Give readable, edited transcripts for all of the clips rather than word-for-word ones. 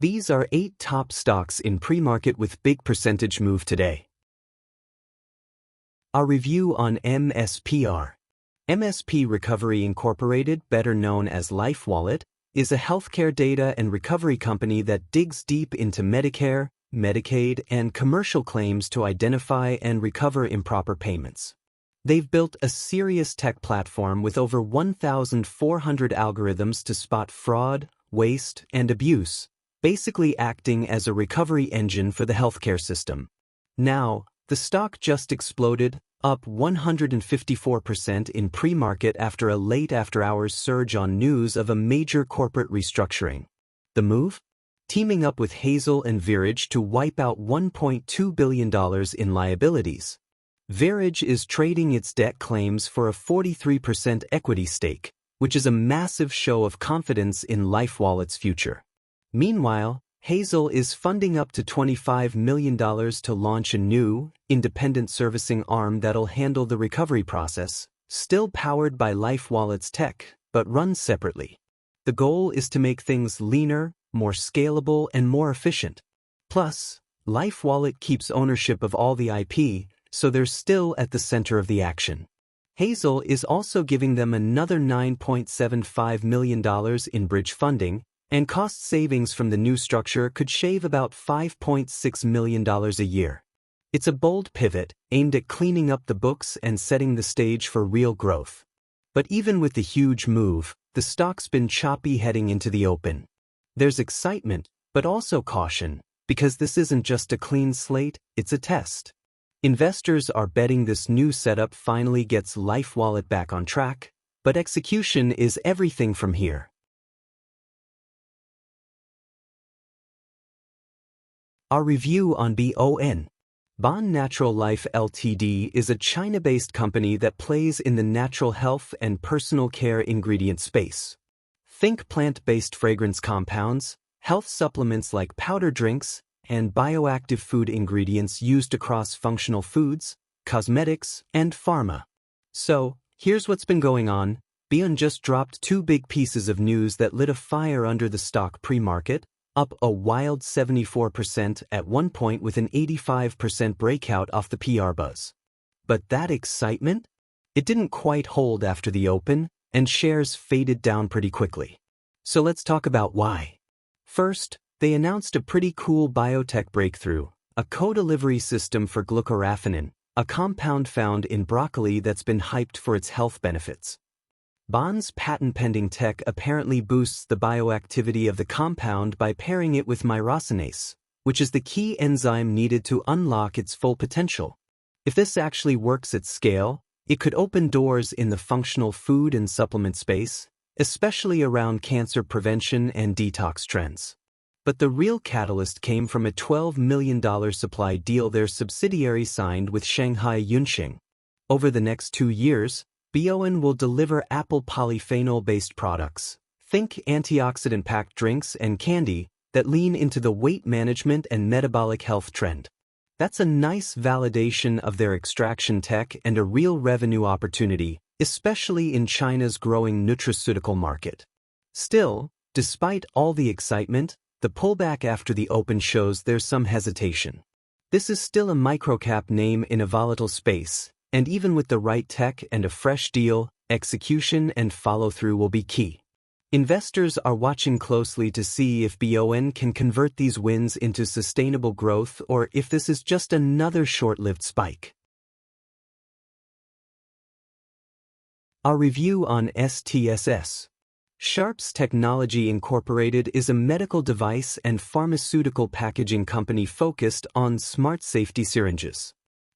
These are 8 top stocks in pre-market with big percentage move today. Our review on MSPR. MSP Recovery Incorporated, better known as LifeWallet, is a healthcare data and recovery company that digs deep into Medicare, Medicaid, and commercial claims to identify and recover improper payments. They've built a serious tech platform with over 1,400 algorithms to spot fraud, waste, and abuse, basically acting as a recovery engine for the healthcare system. Now, the stock just exploded, up 154% in pre-market after a late after-hours surge on news of a major corporate restructuring. The move? Teaming up with Hazel and Virage to wipe out $1.2 billion in liabilities. Virage is trading its debt claims for a 43% equity stake, which is a massive show of confidence in LifeWallet's future. Meanwhile, Hazel is funding up to $25 million to launch a new, independent servicing arm that'll handle the recovery process, still powered by LifeWallet's tech, but run separately. The goal is to make things leaner, more scalable, and more efficient. Plus, LifeWallet keeps ownership of all the IP, so they're still at the center of the action. Hazel is also giving them another $9.75 million in bridge funding, and cost savings from the new structure could shave about $5.6 million a year. It's a bold pivot aimed at cleaning up the books and setting the stage for real growth. But even with the huge move, the stock's been choppy heading into the open. There's excitement, but also caution, because this isn't just a clean slate, it's a test. Investors are betting this new setup finally gets LifeWallet back on track, but execution is everything from here. Our review on BON. Natural Life Ltd is a China-based company that plays in the natural health and personal care ingredient space. Think plant-based fragrance compounds, health supplements like powder drinks, and bioactive food ingredients used across functional foods, cosmetics, and pharma. So, here's what's been going on. BON just dropped 2 big pieces of news that lit a fire under the stock pre-market, up a wild 74% at one point with an 85% breakout off the PR buzz. But that excitement? It didn't quite hold after the open, and shares faded down pretty quickly. So let's talk about why. First, they announced a pretty cool biotech breakthrough, a co-delivery system for glucoraphanin, a compound found in broccoli that's been hyped for its health benefits. BON's patent-pending tech apparently boosts the bioactivity of the compound by pairing it with myrosinase, which is the key enzyme needed to unlock its full potential. If this actually works at scale, it could open doors in the functional food and supplement space, especially around cancer prevention and detox trends. But the real catalyst came from a $12 million supply deal their subsidiary signed with Shanghai Yunxing. Over the next 2 years, BON will deliver apple polyphenol-based products, think antioxidant-packed drinks and candy, that lean into the weight management and metabolic health trend. That's a nice validation of their extraction tech and a real revenue opportunity, especially in China's growing nutraceutical market. Still, despite all the excitement, the pullback after the open shows there's some hesitation. This is still a microcap name in a volatile space, and even with the right tech and a fresh deal, execution and follow-through will be key. Investors are watching closely to see if BON can convert these wins into sustainable growth or if this is just another short-lived spike. Our review on STSS. Sharps Technology Incorporated is a medical device and pharmaceutical packaging company focused on smart safety syringes.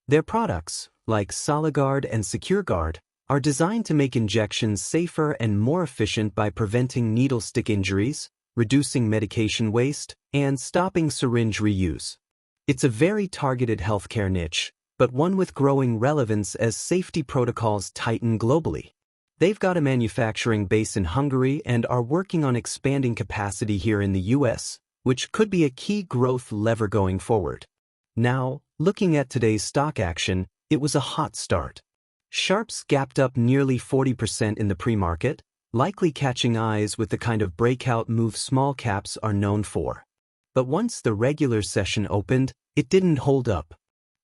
Their products, like SoloGuard and SecureGuard, are designed to make injections safer and more efficient by preventing needle stick injuries, reducing medication waste, and stopping syringe reuse. It's a very targeted healthcare niche, but one with growing relevance as safety protocols tighten globally. They've got a manufacturing base in Hungary and are working on expanding capacity here in the US, which could be a key growth lever going forward. Now, looking at today's stock action, it was a hot start. Sharps gapped up nearly 40% in the pre-market, likely catching eyes with the kind of breakout move small caps are known for. But once the regular session opened, it didn't hold up.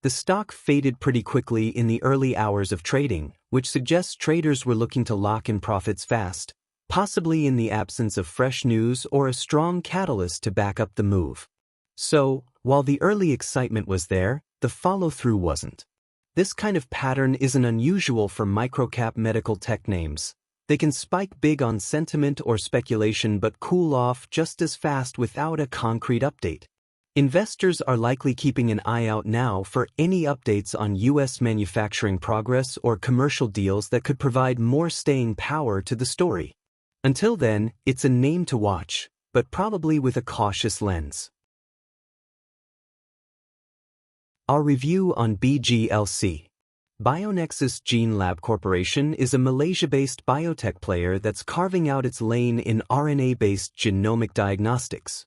The stock faded pretty quickly in the early hours of trading, which suggests traders were looking to lock in profits fast, possibly in the absence of fresh news or a strong catalyst to back up the move. So, while the early excitement was there, the follow-through wasn't. This kind of pattern isn't unusual for microcap medical tech names. They can spike big on sentiment or speculation but cool off just as fast without a concrete update. Investors are likely keeping an eye out now for any updates on U.S. manufacturing progress or commercial deals that could provide more staying power to the story. Until then, it's a name to watch, but probably with a cautious lens. Our review on BGLC. BioNexus Gene Lab Corporation is a Malaysia-based biotech player that's carving out its lane in RNA-based genomic diagnostics.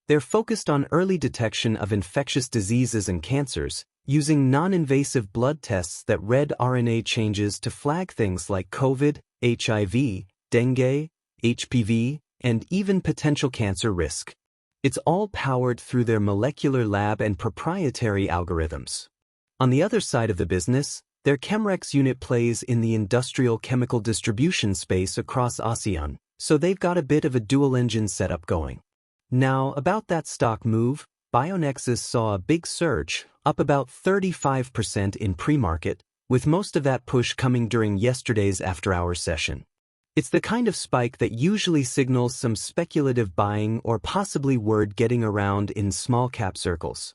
They're focused on early detection of infectious diseases and cancers, using non-invasive blood tests that read RNA changes to flag things like COVID, HIV, dengue, HPV, and even potential cancer risk. It's all powered through their molecular lab and proprietary algorithms. On the other side of the business, their Chemrex unit plays in the industrial chemical distribution space across ASEAN, so they've got a bit of a dual-engine setup going. Now, about that stock move, BioNexus saw a big surge, up about 35% in pre-market, with most of that push coming during yesterday's after-hours session. It's the kind of spike that usually signals some speculative buying or possibly word getting around in small-cap circles.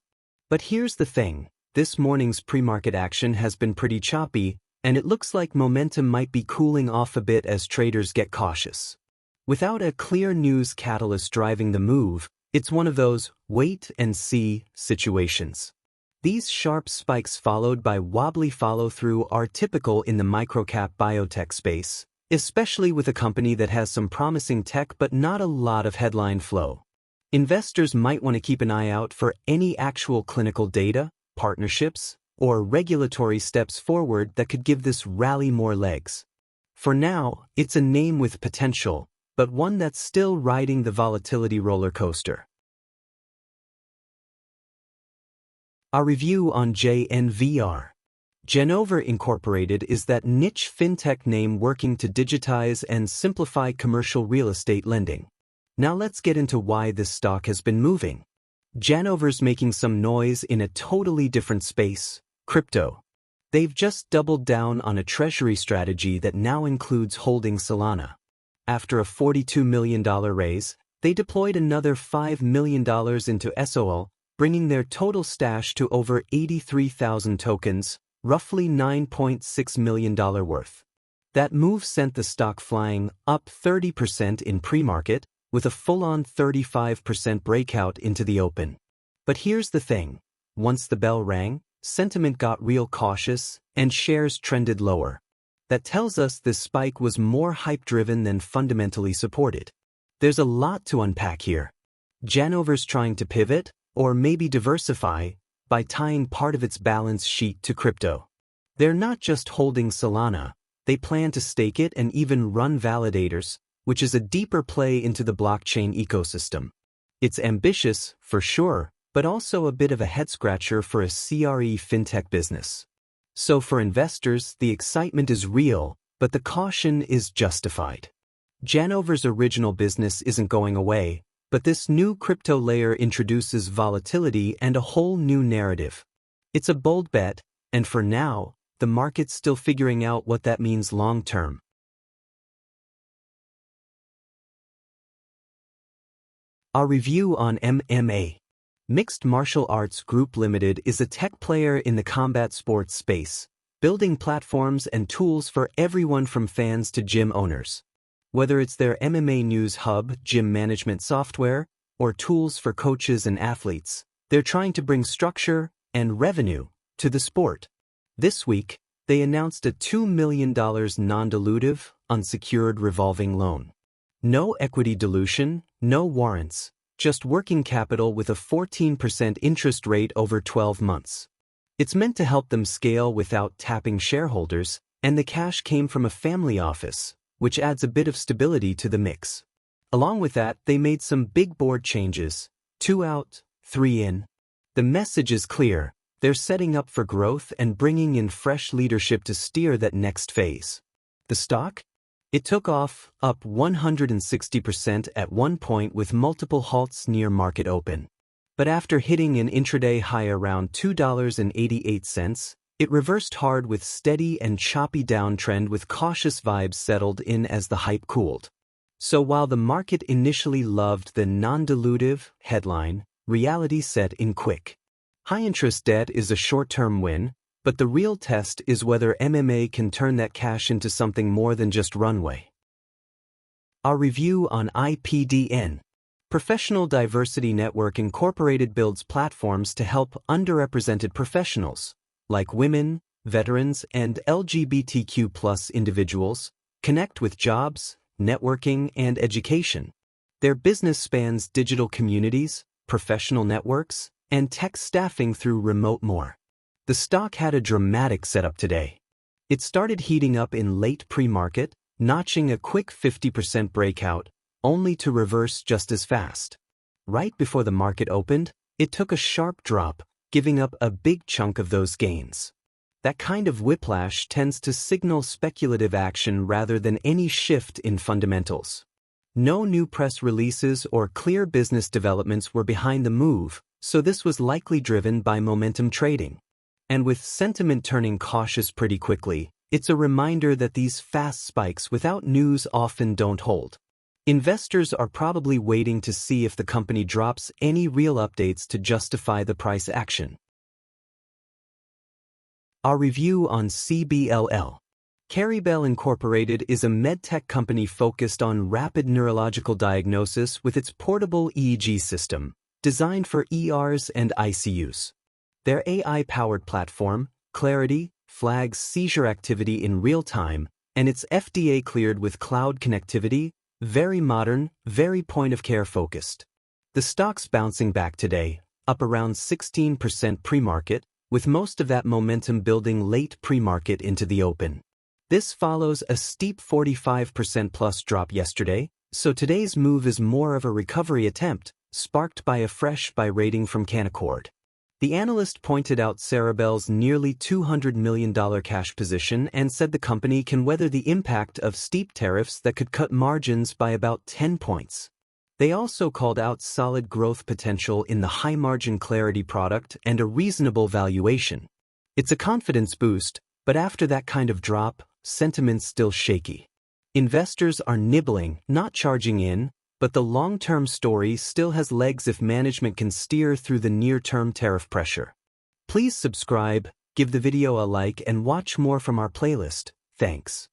But here's the thing, this morning's pre-market action has been pretty choppy, and it looks like momentum might be cooling off a bit as traders get cautious. Without a clear news catalyst driving the move, it's one of those wait-and-see situations. These sharp spikes followed by wobbly follow-through are typical in the microcap biotech space, especially with a company that has some promising tech but not a lot of headline flow. Investors might want to keep an eye out for any actual clinical data, partnerships, or regulatory steps forward that could give this rally more legs. For now, it's a name with potential, but one that's still riding the volatility roller coaster. Our review on JNVR. Janover Inc. is that niche fintech name working to digitize and simplify commercial real estate lending. Now let's get into why this stock has been moving. Janover's making some noise in a totally different space, crypto. They've just doubled down on a treasury strategy that now includes holding Solana. After a $42 million raise, they deployed another $5 million into SOL, bringing their total stash to over 83,000 tokens, roughly $9.6 million worth. That move sent the stock flying up 30% in pre-market, with a full-on 35% breakout into the open. But here's the thing, once the bell rang, sentiment got real cautious, and shares trended lower. That tells us this spike was more hype-driven than fundamentally supported. There's a lot to unpack here. Janover's trying to pivot, or maybe diversify, by tying part of its balance sheet to crypto. They're not just holding Solana, they plan to stake it and even run validators, which is a deeper play into the blockchain ecosystem. It's ambitious, for sure, but also a bit of a head-scratcher for a CRE fintech business. So for investors, the excitement is real, but the caution is justified. Janover's original business isn't going away, but this new crypto layer introduces volatility and a whole new narrative. It's a bold bet, and for now, the market's still figuring out what that means long-term. Our review on MMA. Mixed Martial Arts Group Limited is a tech player in the combat sports space, building platforms and tools for everyone from fans to gym owners. Whether it's their MMA news hub, gym management software, or tools for coaches and athletes, they're trying to bring structure and revenue to the sport. This week, they announced a $2 million non-dilutive, unsecured revolving loan. No equity dilution, no warrants, just working capital with a 14% interest rate over 12 months. It's meant to help them scale without tapping shareholders, and the cash came from a family office, which adds a bit of stability to the mix. Along with that, they made some big board changes, 2 out, 3 in. The message is clear. They're setting up for growth and bringing in fresh leadership to steer that next phase. The stock? It took off, up 160% at one point with multiple halts near market open. But after hitting an intraday high around $2.88, it reversed hard with steady and choppy downtrend with cautious vibes settled in as the hype cooled. So while the market initially loved the non-dilutive headline, reality set in quick. High-interest debt is a short-term win, but the real test is whether MMA can turn that cash into something more than just runway. Our review on IPDN. Professional Diversity Network Incorporated builds platforms to help underrepresented professionals, like women, veterans, and LGBTQ+ individuals, connect with jobs, networking, and education. Their business spans digital communities, professional networks, and tech staffing through remote more. The stock had a dramatic setup today. It started heating up in late pre-market, notching a quick 50% breakout, only to reverse just as fast. Right before the market opened, it took a sharp drop, giving up a big chunk of those gains. That kind of whiplash tends to signal speculative action rather than any shift in fundamentals. No new press releases or clear business developments were behind the move, so this was likely driven by momentum trading. And with sentiment turning cautious pretty quickly, it's a reminder that these fast spikes without news often don't hold. Investors are probably waiting to see if the company drops any real updates to justify the price action. Our review on CBLL. CeriBell Incorporated is a medtech company focused on rapid neurological diagnosis with its portable EEG system, designed for ERs and ICUs. Their AI-powered platform, Clarity, flags seizure activity in real time, and it's FDA cleared with cloud connectivity, very modern, very point-of-care focused. The stock's bouncing back today, up around 16% pre-market, with most of that momentum building late pre-market into the open. This follows a steep 45% plus drop yesterday, so today's move is more of a recovery attempt, sparked by a fresh buy rating from Canaccord. The analyst pointed out CeriBell's nearly $200 million cash position and said the company can weather the impact of steep tariffs that could cut margins by about 10 points. They also called out solid growth potential in the high-margin Clarity product and a reasonable valuation. It's a confidence boost, but after that kind of drop, sentiment's still shaky. Investors are nibbling, not charging in, but the long-term story still has legs if management can steer through the near-term tariff pressure. Please subscribe, give the video a like, and watch more from our playlist. Thanks.